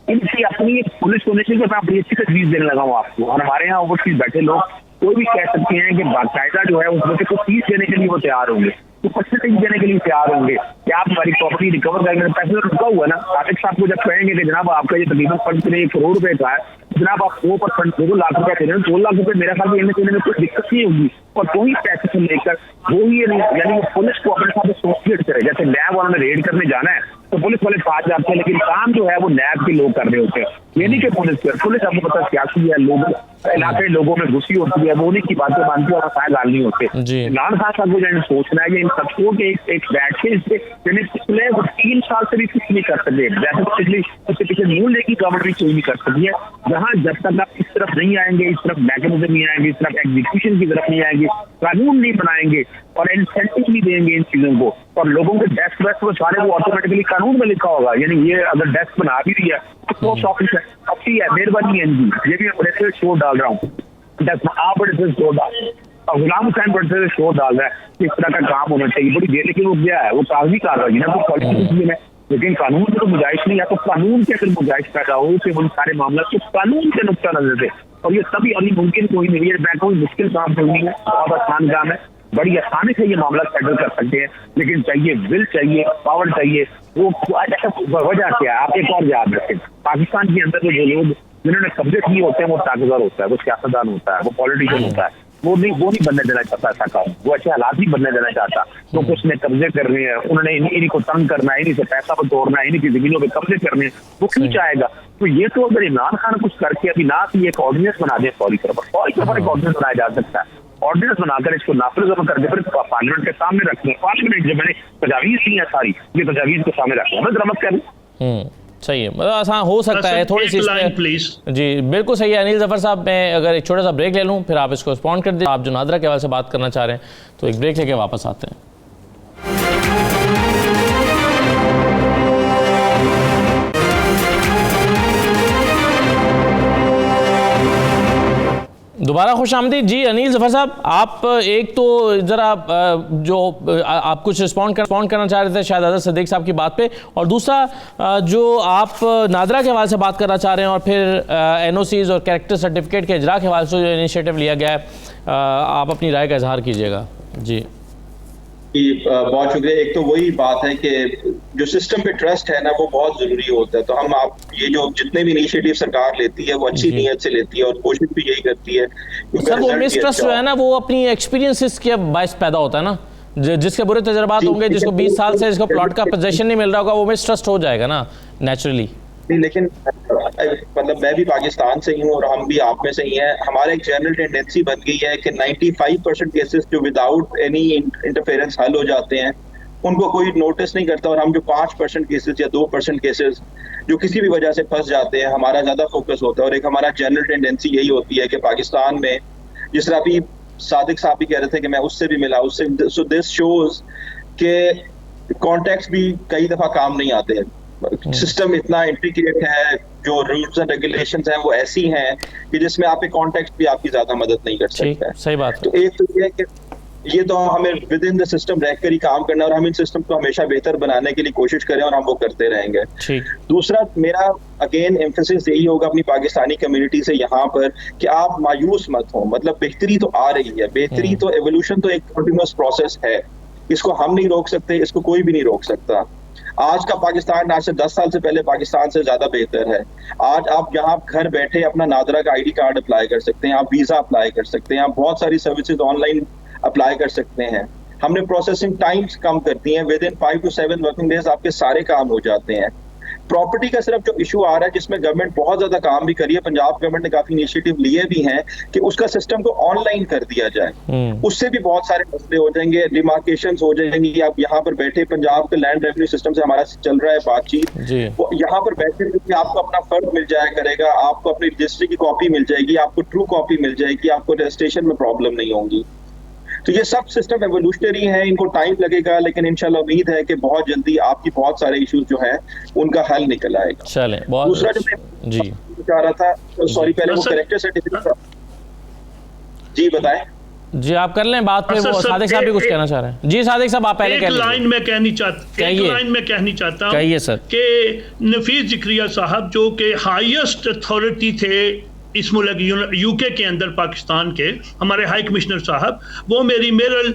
इनकी अपनी एक पुलिस होने से मैं बड़ी अच्छी तजवीज देने लगा हूँ आपको। और हमारे यहाँ ओवरसीज बैठे लोग कोई भी कह सकते हैं कि बाकायदा जो है उसमें से कुछ फीस देने के लिए वो तैयार होंगे, तो परसेंटेज देने के लिए तैयार होंगे कि आप हमारी प्रॉपर्टी रिकवर करेंगे। पैसे तो रुका हुआ है ना, सादिक साहब को जब कहेंगे कि जनाब आपका ये तकरीबन फंड के लिए 1 करोड़ रुपए का है, जनाब आप 2 लाख रुपए दे रहे हैं, 2 लाख रुपए मेरा ख्याल देने में कोई दिक्कत नहीं होगी, और वही पैसे से लेकर वही यानी पुलिस को अपने साथ एसोसिएट करे। जैसे नैब वालों ने रेड करने जाना है तो पुलिस वाले साथ जाते हैं, लेकिन काम जो है वो नैब के लोग कर रहे होते हैं, ये नहीं कि पुलिस आपको पता सियासी है, लोगों इलाके लोगों में घुसी होती है, वो उन्हीं की बातें मानती है और मसाइल हल नहीं होते। इमरान खान साहब को जो सोचना है कि इन सबको के एक बैठ के पिछले 3 साल से भी कुछ नहीं कर सकते, जैसे उससे पिछले न्यू लेगी गवर्नमेंट भी कोई नहीं कर सकती है। जहाँ जब तक आप इस तरफ नहीं आएंगे, इस तरफ मैकेनिज्म नहीं आएंगे, इस तरफ एग्जीक्यूशन की तरफ नहीं आएंगे, कानून नहीं बनाएंगे और इंसेंटिव नहीं देंगे इन चीजों को, और लोगों के डेस्क वेस्क वो सारे वो ऑटोमेटिकली कानून में लिखा होगा, यानी ये अगर डेस्क बना भी दिया तो पोस्ट ऑफिस है, अच्छी है, मेहरबानी है इनकी, ये भी मैं बड़े से शोर डाल रहा हूँ, आप बड़े से शोर डाल, और गुलाम हुसैन बड़े से शोर डाल रहा है कि इस तरह का काम होना चाहिए बड़ी देर, लेकिन वो गया है, वो कागजी कार्रवाई है, वो पॉलिटिक्स में, लेकिन कानून की तो गुंजाइश नहीं है। तो कानून के अगर गुंजाइश पैदा हो कि उन सारे मामला को कानून के नुकता नजर से, और ये तभी अभी मुमकिन कोई नहीं है, कोई मुश्किल काम कोई नहीं है, बहुत आसान काम है, बड़ी आसानी से ये मामला सेटल कर सकते हैं, लेकिन चाहिए विल, चाहिए पावर, चाहिए वो वजह क्या है। आप एक और याद रखें, पाकिस्तान के अंदर जो लोग जिन्होंने कब्जे किए होते हैं वो ताकतवर होता है, वो सियासतदान होता है, वो पॉलिटिशियन होता है, वो नहीं बनने देना चाहता ऐसा काम, वो अच्छे हालात नहीं बनने देना चाहता, तो कुछ ने कब्जे करने हैं, उन्होंने इन्हीं को तंग करना है, इन्हीं से पैसा बटोरना है, इन्हीं की जमीनों पे कब्जे करने हैं, वो क्यों चाहेगा। तो ये तो अगर इमरान खान कुछ करके अभी ना भी एक ऑर्डिनेंस बना दे, फौरी तौर पर एक ऑर्डिनेंस बनाया जा सकता है, ऑर्डिनेंस बनाकर इसको नाफिज करके फिर पार्लियामेंट के सामने रखने, पार्लियामेंट जो मैंने तजावीज दी है सारी, ये तजावीज के सामने रखना है, रमत करें। सही है, मतलब आसान हो सकता है थोड़ी सी प्लीज। जी बिल्कुल सही है अनिल जफर साहब, मैं अगर एक छोटा सा ब्रेक ले लूँ फिर आप इसको रिस्पॉन्ड कर दीजिए। आप जो नादरा के हवाले से बात करना चाह रहे हैं तो एक ब्रेक लेके वापस आते हैं। दोबारा खुश आमदीद जी अनिल जफर साहब। आप एक तो ज़रा जो आप कुछ रिस्पॉन्ड करना चाह रहे थे शायद अजहर सिद्दीक साहब की बात पे, और दूसरा जो आप नादरा के हवाले से बात करना चाह रहे हैं और फिर NOCs और कैरेक्टर सर्टिफिकेट के इजरा के हवाले से जो इनिशिएटिव लिया गया है, आप अपनी राय का इजहार कीजिएगा। जी बहुत शुक्रिया। एक तो वही बात है कि जो सिस्टम पे ट्रस्ट है ना वो बहुत जरूरी होता है, तो हम आप ये जो जितने भी इनिशिएटिव सरकार लेती है वो अच्छी नीयत से लेती है और कोशिश भी यही करती है। सर वो मिसट्रस्ट जो है ना वो अपनी एक्सपीरियंसेस के बायस पैदा होता है ना, जिसके बुरे तजर्बात होंगे, जिसको 20 साल से जिसको प्लॉट का पोजेशन नहीं मिल रहा होगा, वो मिसट्रस्ट हो जाएगा ना नेचुरली। लेकिन मतलब मैं भी पाकिस्तान से ही हूँ और हम भी आप में से ही हैं, हमारा एक जनरल टेंडेंसी बन गई है कि 95% केसेस जो विदाउट एनी इंटरफेरेंस हल हो जाते हैं उनको कोई नोटिस नहीं करता, और हम जो 5% केसेस या 2% केसेस जो किसी भी वजह से फंस जाते हैं हमारा ज्यादा फोकस होता है। और एक हमारा जनरल टेंडेंसी यही होती है कि पाकिस्तान में जिस तरह अभी सादिक साहब भी कह रहे थे कि मैं उससे भी मिला, उससे सो दिस शोज के कॉन्टेक्स्ट भी कई दफा काम नहीं आते हैं। सिस्टम इतना इंट्रिकेट है, जो रूल्स एंड रेगुलेशंस हैं वो ऐसी हैं कि जिसमें आप एक कॉन्टेक्स्ट भी आपकी ज्यादा मदद नहीं कर सकता है। सही बात है। तो एक तो ये है कि ये तो हमें विद इन द सिस्टम रहकर ही काम करना, और हम इन सिस्टम को हमेशा बेहतर बनाने के लिए कोशिश करें और हम वो करते रहेंगे। दूसरा मेरा अगेन एम्फेसिस यही होगा अपनी पाकिस्तानी कम्युनिटी से यहाँ पर कि आप मायूस मत हो, मतलब बेहतरी तो आ रही है, बेहतरी तो एवोल्यूशन तो एक कंटिन्यूअस प्रोसेस है, इसको हम नहीं रोक सकते, इसको कोई भी नहीं रोक सकता। आज का पाकिस्तान आज से 10 साल से पहले पाकिस्तान से ज्यादा बेहतर है। आज आप यहाँ घर बैठे अपना नादरा का आईडी कार्ड अप्लाई कर सकते हैं, आप वीजा अप्लाई कर सकते हैं, आप बहुत सारी सर्विसेज ऑनलाइन अप्लाई कर सकते हैं। हमने प्रोसेसिंग टाइम्स कम कर दी हैं, with in 5 to 7 working days आपके सारे काम हो जाते हैं। प्रॉपर्टी का सिर्फ जो इशू आ रहा है जिसमें गवर्नमेंट बहुत ज्यादा काम भी करी है, पंजाब गवर्नमेंट ने काफी इनिशिएटिव लिए भी हैं कि उसका सिस्टम को ऑनलाइन कर दिया जाए। उससे भी बहुत सारे मसले हो जाएंगे, डिमार्केशंस हो जाएंगी। आप यहाँ पर बैठे पंजाब के लैंड रेवेन्यू सिस्टम से हमारा चल रहा है बातचीत, यहाँ पर बैठे आपको अपना फर्ज मिल जाया करेगा, आपको अपनी रजिस्ट्री की कॉपी मिल जाएगी, आपको ट्रू कॉपी मिल जाएगी, आपको रजिस्ट्रेशन में प्रॉब्लम नहीं होगी। तो ये सब सिस्टम एवोल्यूशनरी है, इनको टाइम लगेगा, लेकिन इंशाल्लाह उम्मीद है कि बहुत जल्दी आपकी बहुत सारे इश्यूज जो हैं उनका हल निकल आएगा। चलें, बहुत दूसरा जो मैं जी चाह रहा था, सॉरी पहले वो कैरेक्टर सर्टिफिकेट जी बताएं। जी आप कर लें बात पे, वो सादिक साहब भी कुछ कहना चाह रहे हैं। जी सादिक साहब आप पहले एक लाइन में कहनी चाहता हूं। कहिए सर। कि नफीस जिक्रिया साहब जो कि हाईएस्ट अथॉरिटी थे इस मुल्क यूके के अंदर, पाकिस्तान के हमारे हाई कमिश्नर साहब, वो मेरी मेरल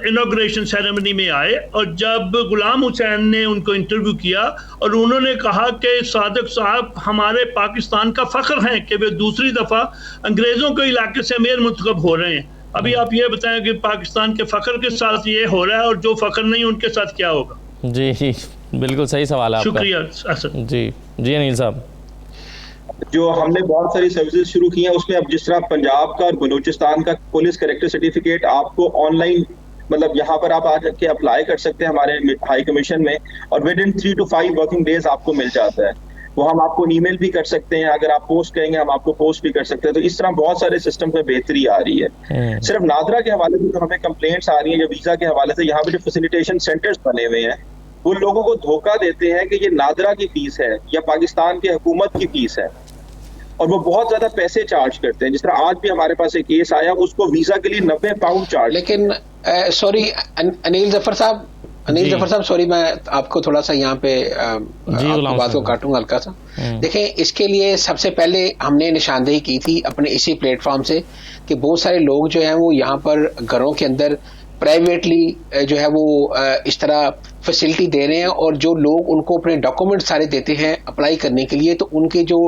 इनॉग्रेशन सेरेमनी में आए और जब गुलाम हुसैन ने उनको इंटरव्यू किया और उन्होंने कहा कि सादिक साहब हमारे पाकिस्तान का फख्र हैं कि वे दूसरी दफ़ा अंग्रेज़ों के इलाके से मेयर मुंतखब हो रहे हैं। अभी आप ये बताएं कि पाकिस्तान के फख्र के साथ ये हो रहा है और जो फख्र नहीं उनके साथ क्या होगा। जी बिल्कुल सही सवाल है आपका। शुक्रिया असद। जी अनिल साहब। जो हमने बहुत सारी सर्विसेज शुरू की हैं उसमें अब जिस तरह पंजाब का और बलूचिस्तान का पुलिस कैरेक्टर सर्टिफिकेट आपको ऑनलाइन, मतलब यहाँ पर आप आके अप्लाई कर सकते हैं हमारे हाई कमीशन में, और with in 3 to 5 working days आपको मिल जाता है। वो हम आपको ईमेल भी कर सकते हैं, अगर आप पोस्ट करेंगे हम आपको पोस्ट भी कर सकते हैं। तो इस तरह बहुत सारे सिस्टम में बेहतरी आ रही है। सिर्फ नादरा के हवाले से जो हमें कंप्लेंट्स आ रही हैं, जो वीजा के हवाले से, यहाँ पे जो फैसिलिटेशन सेंटर्स बने हुए हैं वो लोगों को धोखा देते हैं कि ये नादरा की फीस है या पाकिस्तान की हुकूमत की फीस है, और वो बहुत ज्यादा पैसे चार्ज करते हैं। जिस तरह आज भी हमारे पास एक केस आया, उसको वीजा के लिए 90 पाउंड चार्ज। लेकिन सॉरी अनिल जफर साहब सॉरी, मैं आपको थोड़ा सा यहाँ पे बात को काटूंगा हल्का सा। देखें, इसके लिए सबसे पहले हमने निशानदेही की थी अपने इसी प्लेटफॉर्म से कि बहुत सारे लोग जो हैं वो यहाँ पर घरों के अंदर प्राइवेटली जो है वो इस तरह फैसिलिटी दे रहे हैं, और जो लोग उनको अपने डॉक्यूमेंट सारे देते हैं अप्लाई करने के लिए, तो उनके जो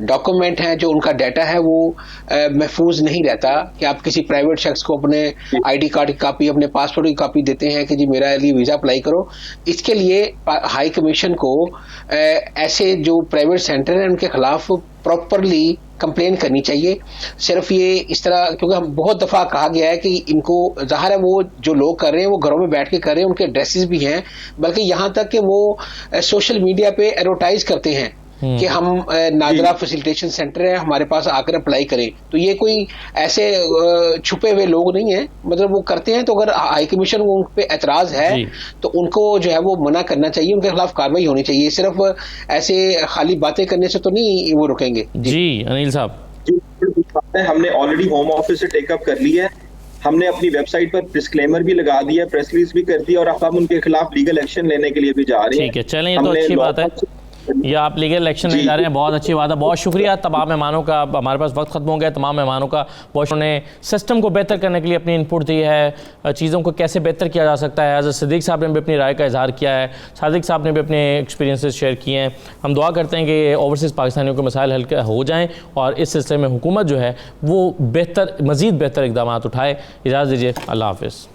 डॉक्यूमेंट हैं, जो उनका डाटा है वो महफूज नहीं रहता। कि आप किसी प्राइवेट शख्स को अपने आईडी कार्ड की कॉपी, अपने पासपोर्ट की कॉपी देते हैं कि जी मेरा लिए वीज़ा अप्लाई करो। इसके लिए हाई कमीशन को ऐसे जो प्राइवेट सेंटर हैं उनके खिलाफ प्रॉपरली कंप्लेन करनी चाहिए। सिर्फ ये इस तरह, क्योंकि हम बहुत दफा कहा गया है कि इनको ज़ाहिर है वो जो लोग कर रहे हैं वो घरों में बैठ के कर रहे हैं, उनके एड्रेसेस भी हैं, बल्कि यहाँ तक कि वो सोशल मीडिया पे एडवर्टाइज करते हैं कि हम नादरा फैसिलिटेशन सेंटर है, हमारे पास आकर अप्लाई करें। तो ये कोई ऐसे छुपे हुए लोग नहीं है, मतलब वो करते हैं। तो अगर हाई कमीशन को उन पे एतराज है तो उनको जो है वो मना करना चाहिए, उनके खिलाफ कार्रवाई होनी चाहिए। सिर्फ ऐसे खाली बातें करने से तो नहीं वो रुकेंगे। जी अनिल साहब, हमने ऑलरेडी होम ऑफिस से टेकअप कर लिया है, हमने अपनी वेबसाइट पर डिस्क्लेमर भी लगा दिया, प्रेस रिलीज भी कर दी, और अब हम उनके खिलाफ लीगल एक्शन लेने के लिए भी जा रहे हैं। ठीक है, चलें, ये तो अच्छी बात है, ये आप लीगल एक्शन ले जा रहे हैं, बहुत अच्छी बात है। बहुत शुक्रिया तमाम मेहमानों का। हमारे पास वक्त खत्म हो गया। तमाम मेहमानों का बहुत, उन्होंने सिस्टम को बेहतर करने के लिए अपनी इनपुट दी है, चीज़ों को कैसे बेहतर किया जा सकता है। हज़रत सिद्दीक साहब ने भी अपनी राय का इजहार किया है, सादिक साहब ने भी अपने एक्सपीरियंसेस शेयर किए हैं। हम दुआ करते हैं कि ओवरसीज़ पाकिस्तानियों के मसाइल हल हो जाएँ और इस सिलसिले में हुकूमत जो है वो बेहतर, मज़ीद बेहतर इक़दाम उठाए। इजाज़त दीजिए, अल्लाह हाफ़िज़।